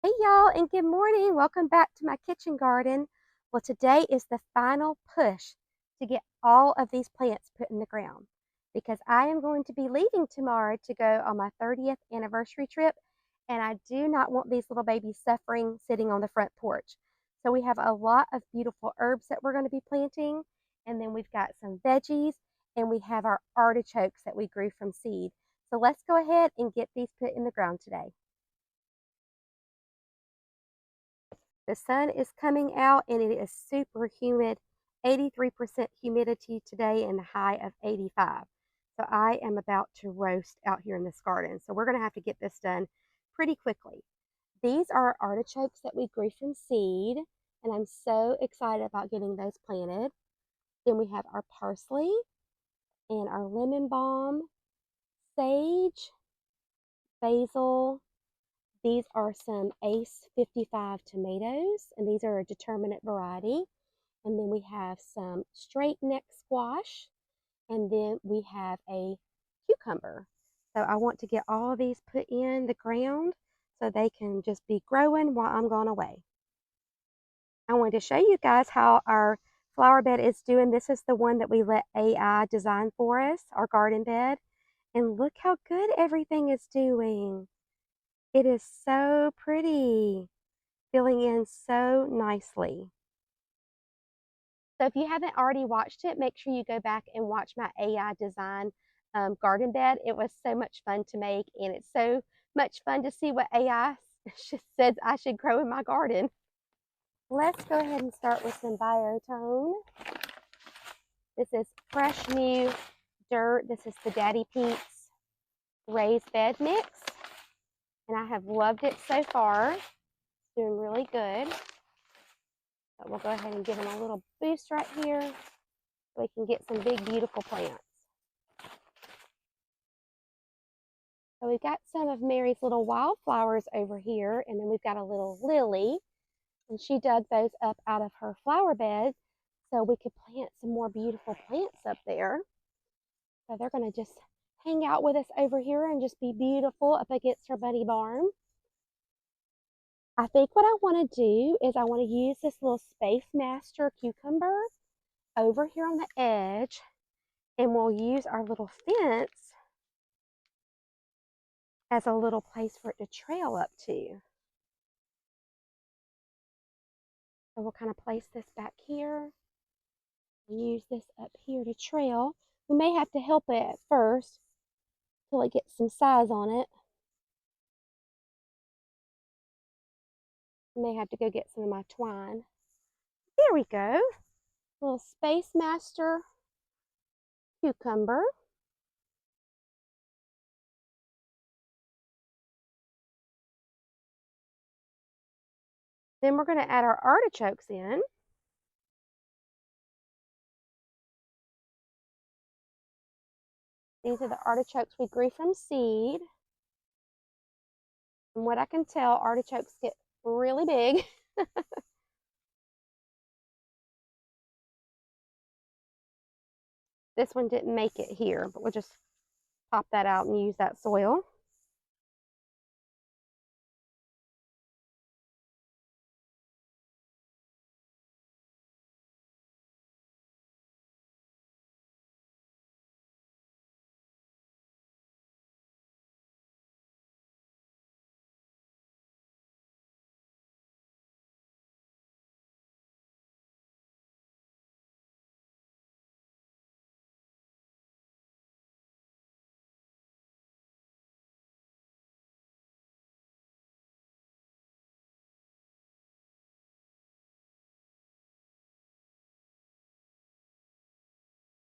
Hey y'all, and good morning. Welcome back to my kitchen garden. Well, today is the final push to get all of these plants put in the ground because I am going to be leaving tomorrow to go on my 30th anniversary trip, and I do not want these little babies suffering sitting on the front porch. So we have a lot of beautiful herbs that we're going to be planting, and then we've got some veggies, and we have our artichokes that we grew from seed. So let's go ahead and get these put in the ground today. The sun is coming out and it is super humid, 83% humidity today and a high of 85. So I am about to roast out here in this garden. So we're going to have to get this done pretty quickly. These are artichokes that we grew from seed, and I'm so excited about getting those planted. Then we have our parsley and our lemon balm, sage, basil. These are some Ace 55 tomatoes, and these are a determinate variety. And then we have some straight neck squash, and then we have a cucumber. So I want to get all of these put in the ground so they can just be growing while I'm gone away. I wanted to show you guys how our flower bed is doing. This is the one that we let AI design for us, our garden bed. And look how good everything is doing. It is so pretty, filling in so nicely. So if you haven't already watched it, make sure you go back and watch my AI design garden bed. It was so much fun to make, and it's so much fun to see what AI says I should grow in my garden. Let's go ahead and start with some biotone. This is fresh new dirt. This is the Daddy Pete's raised bed mix, and I have loved it so far. It's doing really good. But we'll go ahead and give them a little boost right here so we can get some big, beautiful plants. So we've got some of Mary's little wildflowers over here, and then we've got a little lily, and she dug those up out of her flower bed so we could plant some more beautiful plants up there. So they're going to just hang out with us over here and just be beautiful up against her bunny barn. I think what I want to do is I want to use this little Space Master cucumber over here on the edge, and we'll use our little fence as a little place for it to trail up to. So we'll kind of place this back here and use this up here to trail. We may have to help it at first till it gets some size on it. I may have to go get some of my twine. There we go. Little Space Master cucumber. Then we're going to add our artichokes in. These are the artichokes we grew from seed. From what I can tell, artichokes get really big. This one didn't make it here, but we'll just pop that out and use that soil.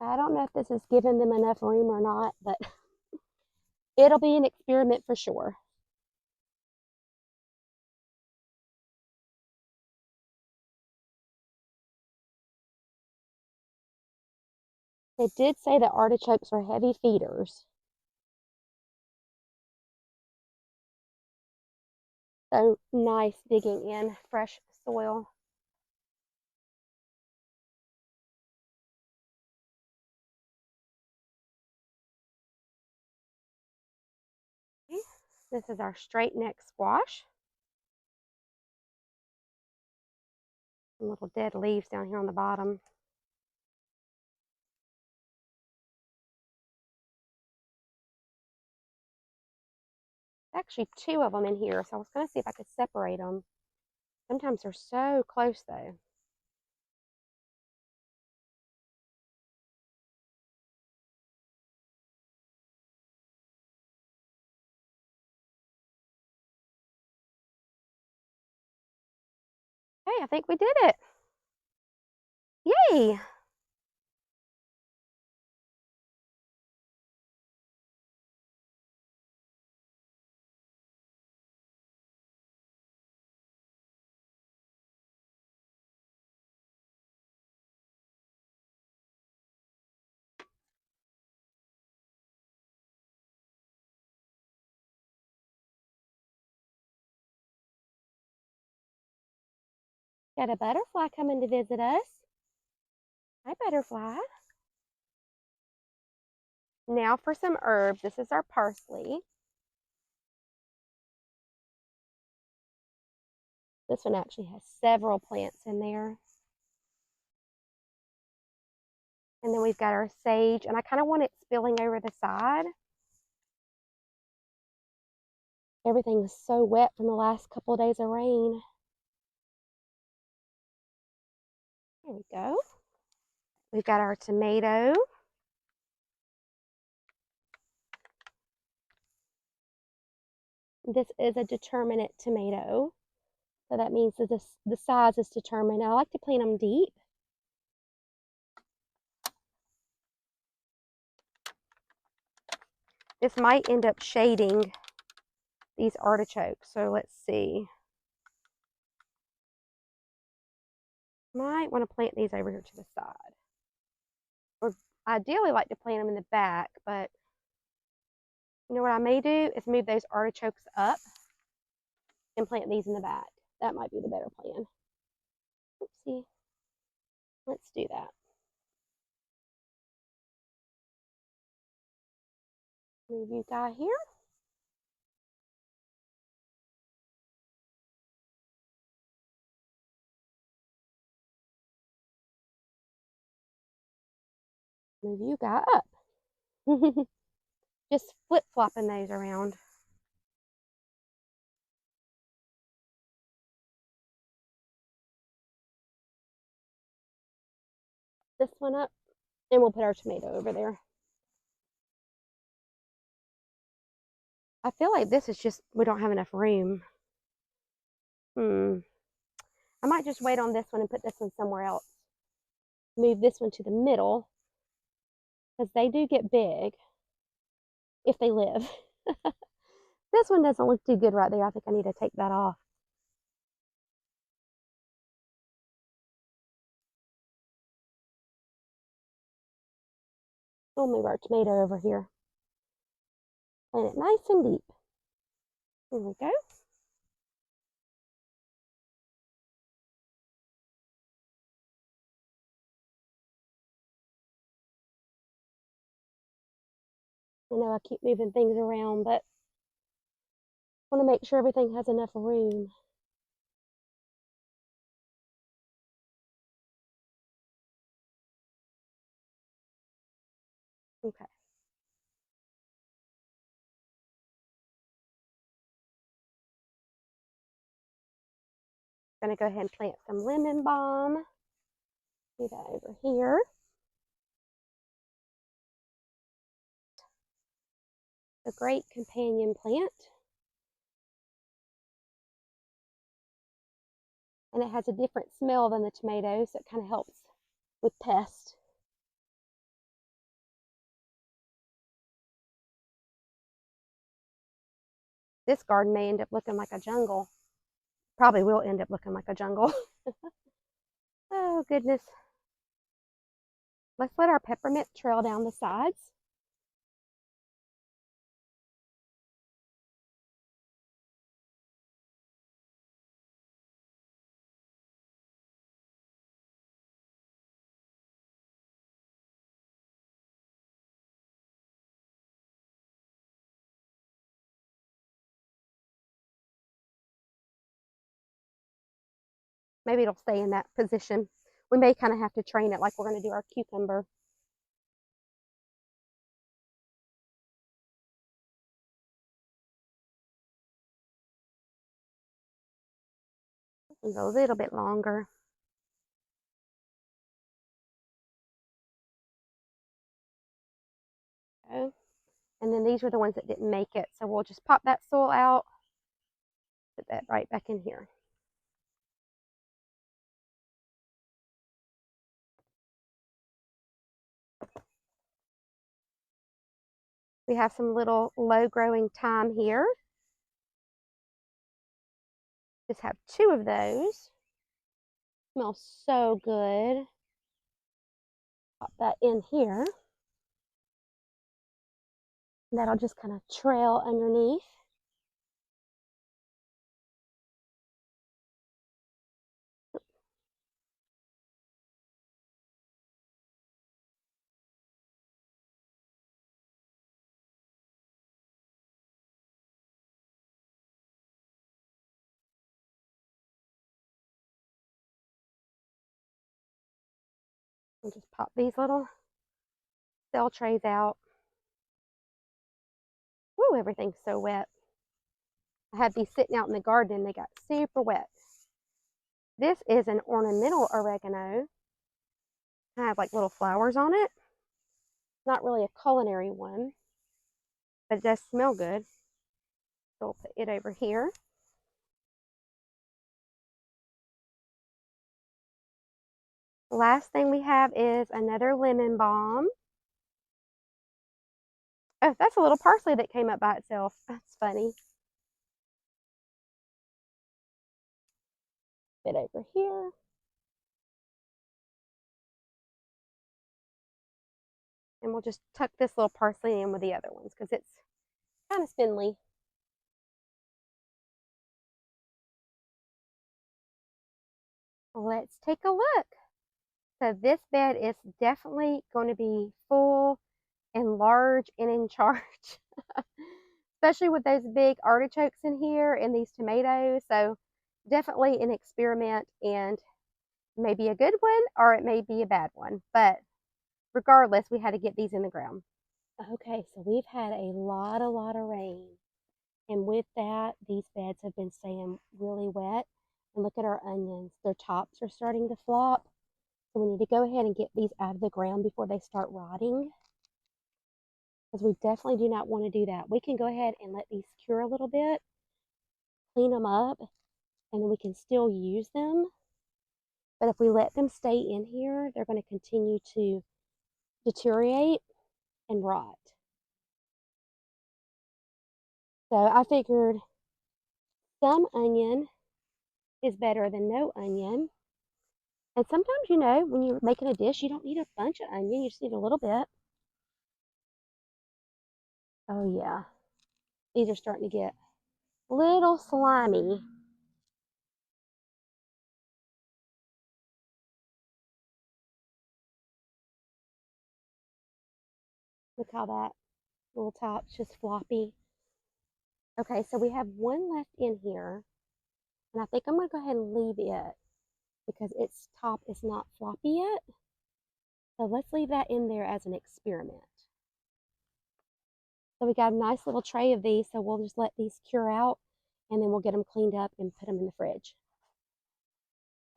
I don't know if this is giving them enough room or not, but it'll be an experiment for sure. They did say that artichokes are heavy feeders. So nice digging in fresh soil. Okay. This is our straight neck squash. Some little dead leaves down here on the bottom. Actually, two of them in here, so I was going to see if I could separate them. Sometimes they're so close, though. Hey, I think we did it. Yay! Got a butterfly coming to visit us. Hi, butterfly. Now for some herbs. This is our parsley. This one actually has several plants in there. And then we've got our sage, and I kind of want it spilling over the side. Everything is so wet from the last couple of days of rain. There we go. We've got our tomato. This is a determinate tomato. So that means that the size is determined. I like to plant them deep. This might end up shading these artichokes. So let's see. Might want to plant these over here to the side. Or ideally like to plant them in the back, but you know what I may do is move those artichokes up and plant these in the back. That might be the better plan. Oopsie. Let's do that. Move you guy here. Move you guy up. Just flip-flopping those around. This one up, and we'll put our tomato over there. I feel like this is just, we don't have enough room. I might just wait on this one and put this one somewhere else. Move this one to the middle, because they do get big if they live. This one doesn't look too good right there. I think I need to take that off. We'll move our tomato over here. Plant it nice and deep. There we go. I know I keep moving things around, but I want to make sure everything has enough room. Okay. Gonna go ahead and plant some lemon balm. Do that over here. A great companion plant. And it has a different smell than the tomatoes, so it kind of helps with pests. This garden may end up looking like a jungle. Probably will end up looking like a jungle. Oh, goodness. Let's let our peppermint trail down the sides. Maybe it'll stay in that position. We may kind of have to train it like we're going to do our cucumber. A little bit longer. Okay. And then these were the ones that didn't make it. So we'll just pop that soil out, put that right back in here. We have some little low growing thyme here. Just have 2 of those. Smells so good. Pop that in here. That'll just kind of trail underneath. And just pop these little cell trays out. Woo, everything's so wet. I had these sitting out in the garden and they got super wet. This is an ornamental oregano. I have like little flowers on it. Not really a culinary one, but it does smell good. So we'll put it over here. The last thing we have is another lemon balm. Oh, that's a little parsley that came up by itself. That's funny. Bit over here. And we'll just tuck this little parsley in with the other ones because it's kind of spindly. Let's take a look. So this bed is definitely going to be full and large and in charge. Especially with those big artichokes in here and these tomatoes. So definitely an experiment, and maybe a good one or it may be a bad one. But regardless, we had to get these in the ground. Okay, so we've had a lot of rain. And with that, these beds have been staying really wet. And look at our onions. Their tops are starting to flop. So we need to go ahead and get these out of the ground before they start rotting, because we definitely do not want to do that. We can go ahead and let these cure a little bit, clean them up, and then we can still use them. But if we let them stay in here, they're going to continue to deteriorate and rot. So I figured some onion is better than no onion. And sometimes, you know, when you're making a dish, you don't need a bunch of onion. You just need a little bit. Oh, yeah. These are starting to get a little slimy. Look how that little top's just floppy. Okay, so we have one left in here. And I think I'm going to go ahead and leave it because its top is not floppy yet. So let's leave that in there as an experiment. So we got a nice little tray of these, so we'll just let these cure out and then we'll get them cleaned up and put them in the fridge.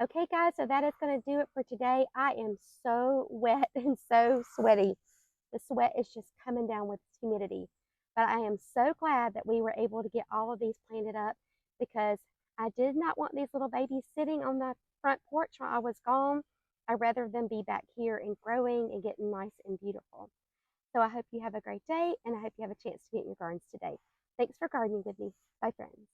Okay guys, so that is going to do it for today. I am so wet and so sweaty. The sweat is just coming down with humidity. But I am so glad that we were able to get all of these planted up, because I did not want these little babies sitting on the front porch while I was gone. I'd rather them be back here and growing and getting nice and beautiful. So I hope you have a great day, and I hope you have a chance to get in your gardens today. Thanks for gardening with me. Bye, friends.